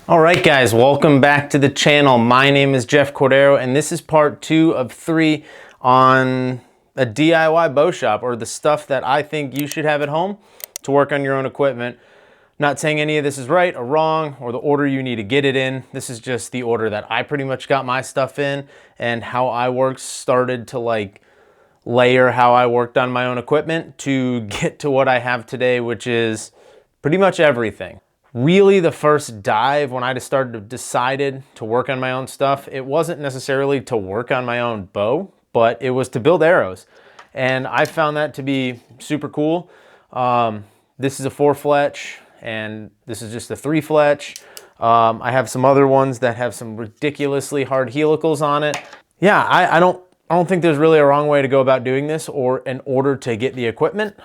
All right, guys, welcome back to the channel. My name is Jeff Cordero, and this is part 2 of 3 on a DIY bow shop, or the stuff that I think you should have at home to work on your own equipment. Not saying any of this is right or wrong, or the order you need to get it in. This is just the order that I pretty much got my stuff in, and how I started to layer how I worked on my own equipment to get to what I have today, which is pretty much everything. Really, the first dive when I decided to work on my own stuff, it wasn't necessarily to work on my own bow, but it was to build arrows. And I found that to be super cool. This is a 4 Fletch, and this is just a 3 Fletch. I have some other ones that have some ridiculously hard helicals on it. Yeah, I don't think there's really a wrong way to go about doing this or in order to get the equipment.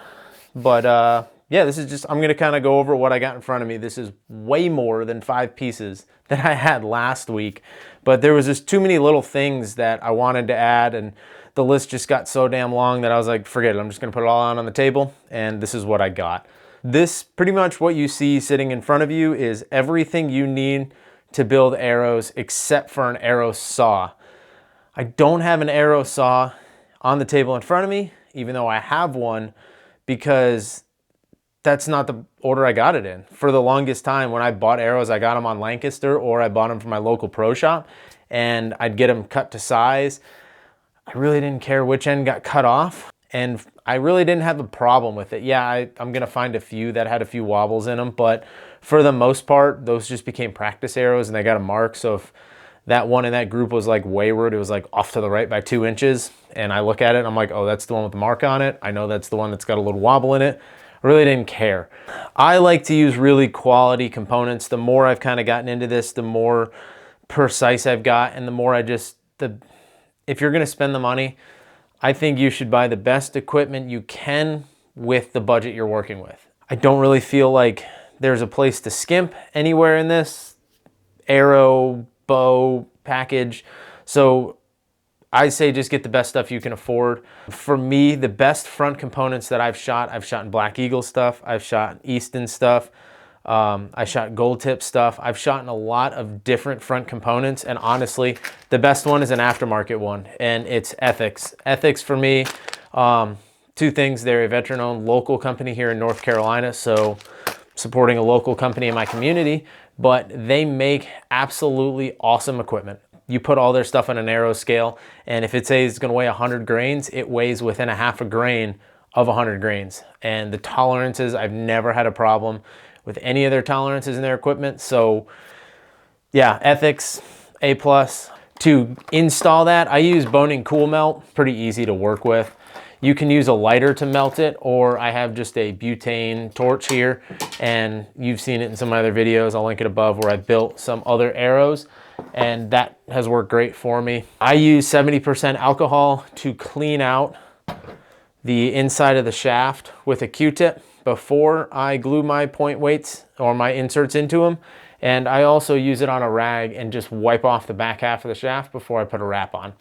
But yeah, this is just, I'm gonna kind of go over what I got in front of me. This is way more than 5 pieces that I had last week, but there was just too many little things that I wanted to add, and the list just got so damn long that I was like, forget it, I'm just gonna put it all out on the table, and this is what I got. This, pretty much what you see sitting in front of you, is everything you need to build arrows except for an arrow saw. I don't have an arrow saw on the table in front of me, even though I have one, because that's not the order I got it in. For the longest time, when I bought arrows, I got them on Lancaster, or I bought them from my local pro shop, and I'd get them cut to size. I really didn't care which end got cut off, and I really didn't have a problem with it. Yeah, I'm gonna find a few that had a few wobbles in them, but for the most part, those just became practice arrows, and they got a mark. So if that one in that group was like wayward, it was like off to the right by 2 inches, and I look at it and I'm like, oh, that's the one with the mark on it. I know that's the one that's got a little wobble in it. I really didn't care. I like to use really quality components. The more I've kind of gotten into this, the more precise I've got, and the more if you're gonna spend the money, I think you should buy the best equipment you can with the budget you're working with. I don't really feel like there's a place to skimp anywhere in this arrow, bow package. So I say just get the best stuff you can afford. For me, the best front components that I've shot in Black Eagle stuff, I've shot in Easton stuff, I shot gold tip stuff. I've shot in a lot of different front components, and honestly, the best one is an aftermarket one, and it's Ethics. Ethics for me, 2 things. They're a veteran-owned local company here in North Carolina, so supporting a local company in my community, but they make absolutely awesome equipment. You put all their stuff on an arrow scale, and if it says it's gonna weigh 100 grains, it weighs within a half a grain of 100 grains. And the tolerances, I've never had a problem with any of their tolerances in their equipment. So yeah, Ethics, A+. To install that, I use BuildIng Cool Melt, pretty easy to work with. You can use a lighter to melt it, or I have just a butane torch here, and you've seen it in some of my other videos. I'll link it above, where I built some other arrows, and that has worked great for me. I use 70% alcohol to clean out the inside of the shaft with a Q-tip before I glue my point weights or my inserts into them. And I also use it on a rag and just wipe off the back half of the shaft before I put a wrap on.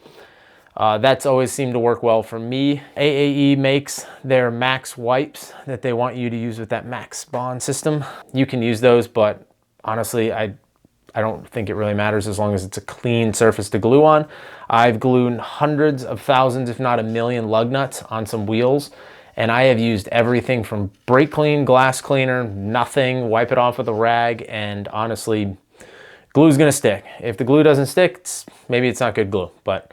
That's always seemed to work well for me. AAE makes their max wipes that they want you to use with that max bond system. You can use those, but honestly, I don't think it really matters as long as it's a clean surface to glue on. I've glued hundreds of thousands, if not a million, lug nuts on some wheels, and I have used everything from brake clean, glass cleaner, nothing, wipe it off with a rag, and honestly, glue's gonna stick. If the glue doesn't stick, maybe it's not good glue, but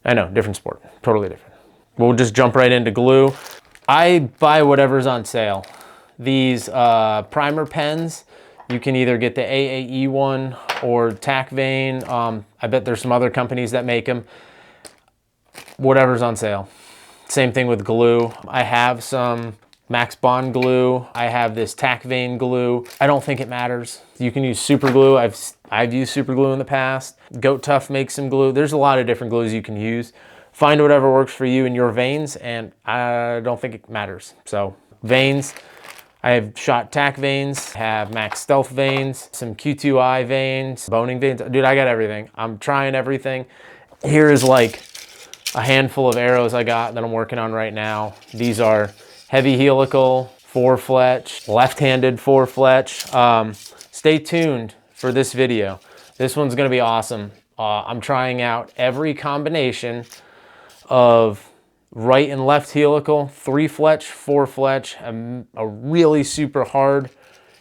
I know, different sport, totally different. We'll just jump right into glue. I buy whatever's on sale. These primer pens, you can either get the AAE one or Tack Vein. I bet there's some other companies that make them. Whatever's on sale. Same thing with glue. I have some Max Bond glue. I have this Tack Vein glue. I don't think it matters. You can use super glue. I've used super glue in the past. Goat Tough makes some glue. There's a lot of different glues you can use. Find whatever works for you and your veins, and I don't think it matters. So veins, I have shot Tack Veins, have Max Stealth veins, some Q2I veins, boning veins. Dude, I got everything. I'm trying everything. Here is like a handful of arrows I got that I'm working on right now. These are heavy helical, 4 Fletch, left-handed 4 Fletch. Stay tuned for this video. This one's gonna be awesome. I'm trying out every combination of right and left helical, 3 Fletch, 4 Fletch, a really super hard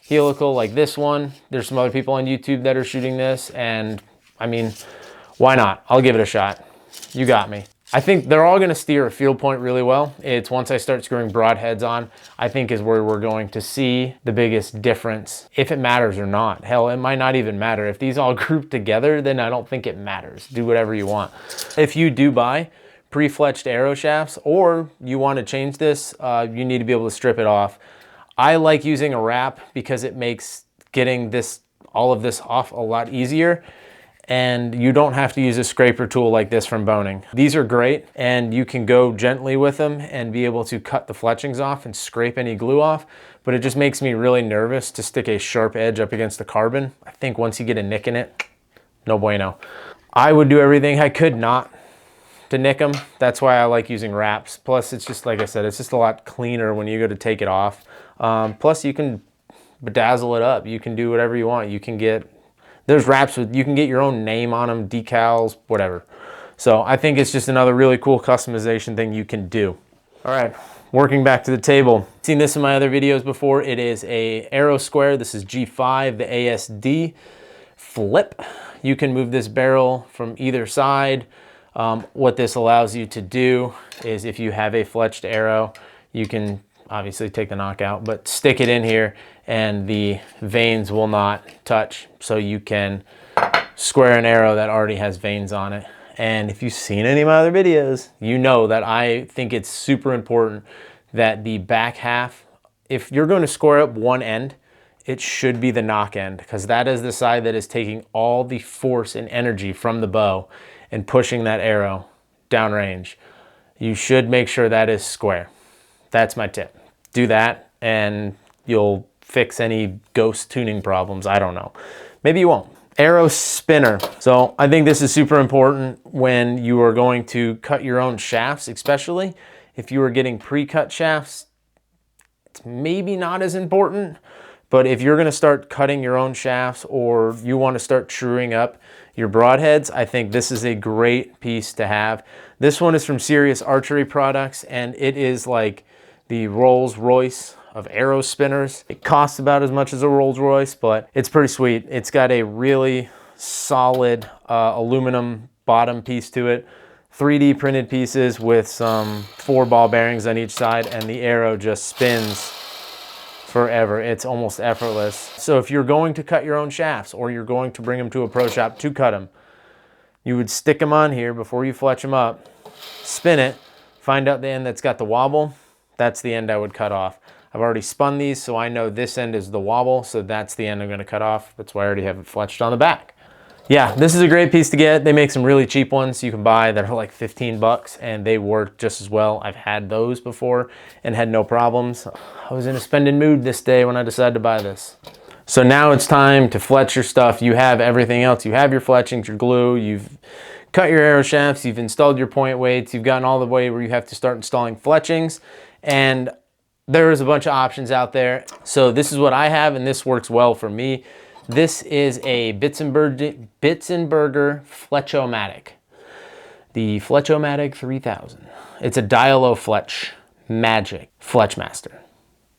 helical like this one. There's some other people on YouTube that are shooting this, and I mean, why not? I'll give it a shot. You got me. I think they're all gonna steer a field point really well. It's once I start screwing broadheads on, I think is where we're going to see the biggest difference, if it matters or not. Hell, it might not even matter. If these all group together, then I don't think it matters. Do whatever you want. If you do buy pre-fletched arrow shafts, or you want to change this, you need to be able to strip it off. I like using a wrap because it makes getting all of this off a lot easier, and you don't have to use a scraper tool like this from Boning. These are great, and you can go gently with them and be able to cut the fletchings off and scrape any glue off, but it just makes me really nervous to stick a sharp edge up against the carbon. I think once you get a nick in it, no bueno. I would do everything I could not to nick them. That's why I like using wraps. Plus, it's just, like I said, it's just a lot cleaner when you go to take it off. Plus, you can bedazzle it up. You can do whatever you want. You can get, there's wraps with, you can get your own name on them, decals, whatever. So I think it's just another really cool customization thing you can do. All right, working back to the table. Seen this in my other videos before. It is a arrow square. This is G5, the ASD flip. You can move this barrel from either side. What this allows you to do is, if you have a fletched arrow, you can obviously take the knockout, but stick it in here and the veins will not touch. So you can square an arrow that already has veins on it. And if you've seen any of my other videos, you know that I think it's super important that the back half, if you're going to square up one end, it should be the knock end, because that is the side that is taking all the force and energy from the bow and pushing that arrow downrange. You should make sure that is square. That's my tip. Do that and you'll fix any ghost tuning problems. I don't know. Maybe you won't. Arrow spinner. So I think this is super important when you are going to cut your own shafts, especially if you are getting pre-cut shafts. It's maybe not as important, but if you're going to start cutting your own shafts, or you want to start truing up your broadheads, I think this is a great piece to have. This one is from Serious Archery Products, and it is like the Rolls Royce of arrow spinners. It costs about as much as a Rolls Royce, but it's pretty sweet. It's got a really solid aluminum bottom piece to it, 3D printed pieces with some 4 ball bearings on each side, and the arrow just spins forever. It's almost effortless. So if you're going to cut your own shafts, or you're going to bring them to a pro shop to cut them, you would stick them on here before you fletch them up, spin it, find out the end that's got the wobble. That's the end I would cut off. I've already spun these, so I know this end is the wobble, so that's the end I'm going to cut off. That's why I already have it fletched on the back. Yeah, this is a great piece to get. They make some really cheap ones you can buy that are like 15 bucks, and they work just as well. I've had those before and had no problems. I was in a spending mood this day when I decided to buy this. So now it's time to fletch your stuff. You have everything else. You have your fletchings, your glue, you've cut your arrow shafts, you've installed your point weights, you've gotten all the way where you have to start installing fletchings, and there is a bunch of options out there. So this is what I have, and this works well for me. This is a Bitzenberger Fletch-O-Matic. The Fletch-O-Matic 3000. It's a Dial-O Fletch Magic Fletchmaster.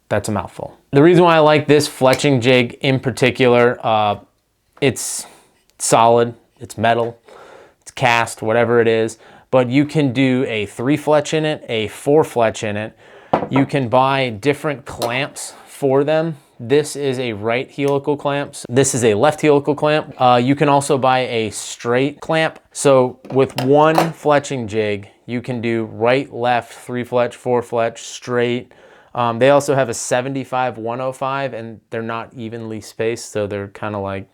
That's a mouthful. The reason why I like this fletching jig in particular, it's solid, it's metal, it's cast, whatever it is, but you can do a 3 Fletch in it, a 4 Fletch in it. You can buy different clamps for them. This is a right helical clamp. This is a left helical clamp. You can also buy a straight clamp. So with one fletching jig, you can do right, left, 3 Fletch, 4 Fletch, straight. They also have a 75, 105, and they're not evenly spaced, so they're kind of like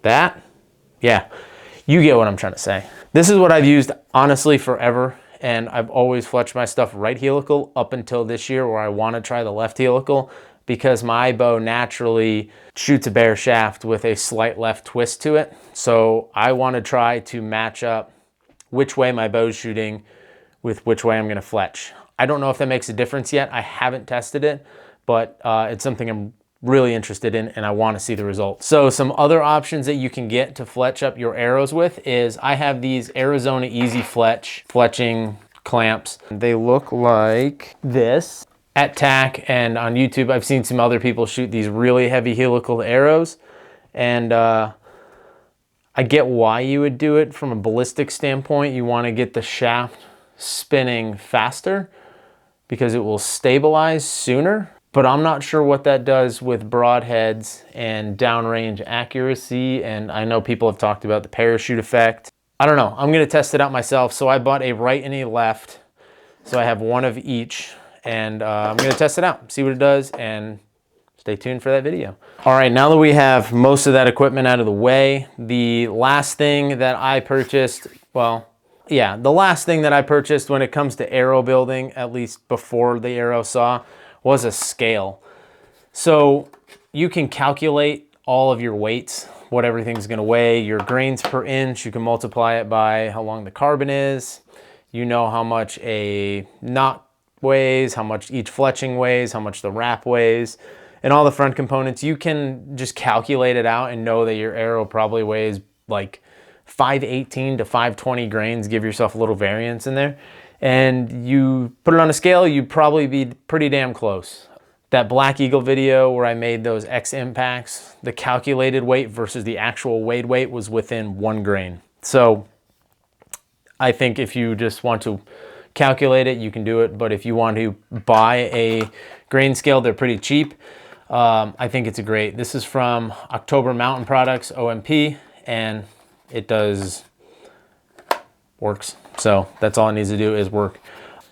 that. Yeah, you get what I'm trying to say. This is what I've used, honestly, forever. And I've always fletched my stuff right helical up until this year, where I want to try the left helical, because my bow naturally shoots a bare shaft with a slight left twist to it. So I want to try to match up which way my bow's shooting with which way I'm going to fletch. I don't know if that makes a difference yet. I haven't tested it, but it's something I'm really interested in and I want to see the results. So some other options that you can get to fletch up your arrows with is I have these Arizona Easy Fletch fletching clamps. They look like this. At TAC and on YouTube, I've seen some other people shoot these really heavy helical arrows, and I get why you would do it from a ballistic standpoint. You want to get the shaft spinning faster because it will stabilize sooner, but I'm not sure what that does with broadheads and downrange accuracy, and I know people have talked about the parachute effect. I don't know, I'm gonna test it out myself. So I bought a right and a left, so I have one of each, and I'm gonna test it out, see what it does, and stay tuned for that video. All right, now that we have most of that equipment out of the way, the last thing that I purchased, well, yeah, the last thing that I purchased when it comes to arrow building, at least before the arrow saw, was a scale. So you can calculate all of your weights, what everything's gonna weigh, your grains per inch, you can multiply it by how long the carbon is, you know how much a knot weighs, how much each fletching weighs, how much the wrap weighs, and all the front components. You can just calculate it out and know that your arrow probably weighs like 518 to 520 grains. Give yourself a little variance in there. And you put it on a scale, you'd probably be pretty damn close. That Black Eagle video where I made those X impacts, the calculated weight versus the actual weighed weight was within 1 grain. So I think if you just want to calculate it, you can do it, but if you want to buy a grain scale, they're pretty cheap. I think it's a great, this is from October Mountain Products, OMP, and it works. So that's all it needs to do is work.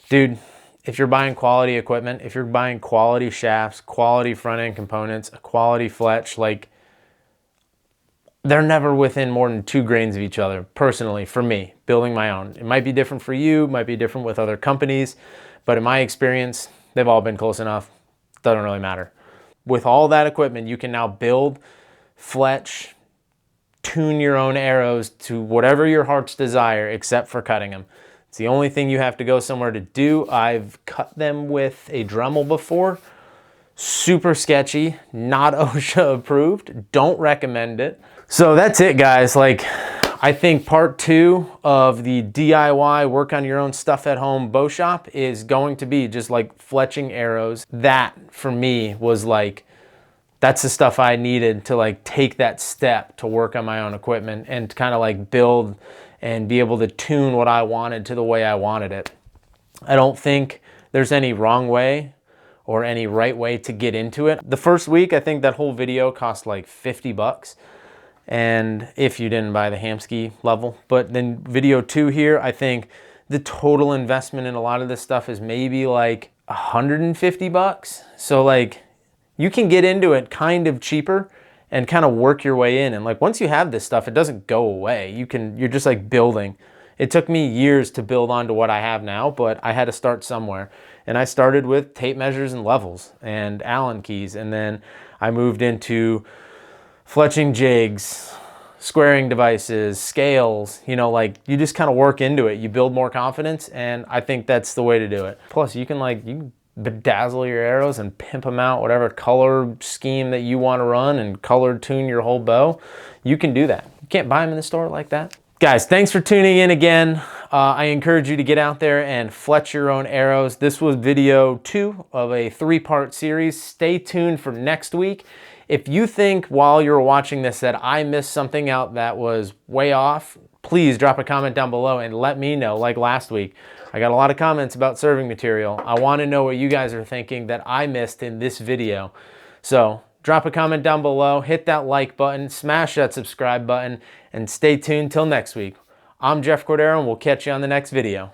Dude, if you're buying quality equipment, if you're buying quality shafts, quality front end components, a quality fletch, like, they're never within more than 2 grains of each other, personally, for me, building my own. It might be different for you, might be different with other companies, but in my experience, they've all been close enough. Doesn't really matter. With all that equipment, you can now build, fletch, tune your own arrows to whatever your heart's desire, except for cutting them. It's the only thing you have to go somewhere to do. I've cut them with a Dremel before. Super sketchy, not OSHA approved. Don't recommend it. So that's it, guys. Like, I think part 2 of the DIY work on your own stuff at home bow shop is going to be just like fletching arrows. That for me was like, that's the stuff I needed to like take that step to work on my own equipment and to kind of like build and be able to tune what I wanted to the way I wanted it. I don't think there's any wrong way or any right way to get into it. The first week, I think that whole video cost like 50 bucks. And if you didn't buy the Hamsky level, but then video 2 here, I think the total investment in a lot of this stuff is maybe like 150 bucks. So like you can get into it kind of cheaper and kind of work your way in. And like once you have this stuff, it doesn't go away. You're just like building. It took me years to build onto what I have now, but I had to start somewhere. And I started with tape measures and levels and Allen keys. And then I moved into fletching jigs, squaring devices, scales, you know, like you just kind of work into it. You build more confidence, and I think that's the way to do it. Plus you can bedazzle your arrows and pimp them out, whatever color scheme that you want to run, and color tune your whole bow. You can do that. You can't buy them in the store like that. Guys, thanks for tuning in again. I encourage you to get out there and fletch your own arrows. This was video 2 of a 3-part series. Stay tuned for next week. If you think while you're watching this that I missed something out that was way off, please drop a comment down below and let me know. Like last week, I got a lot of comments about serving material. I want to know what you guys are thinking that I missed in this video. So drop a comment down below, hit that like button, smash that subscribe button, and stay tuned till next week. I'm Jeff Cordero, and we'll catch you on the next video.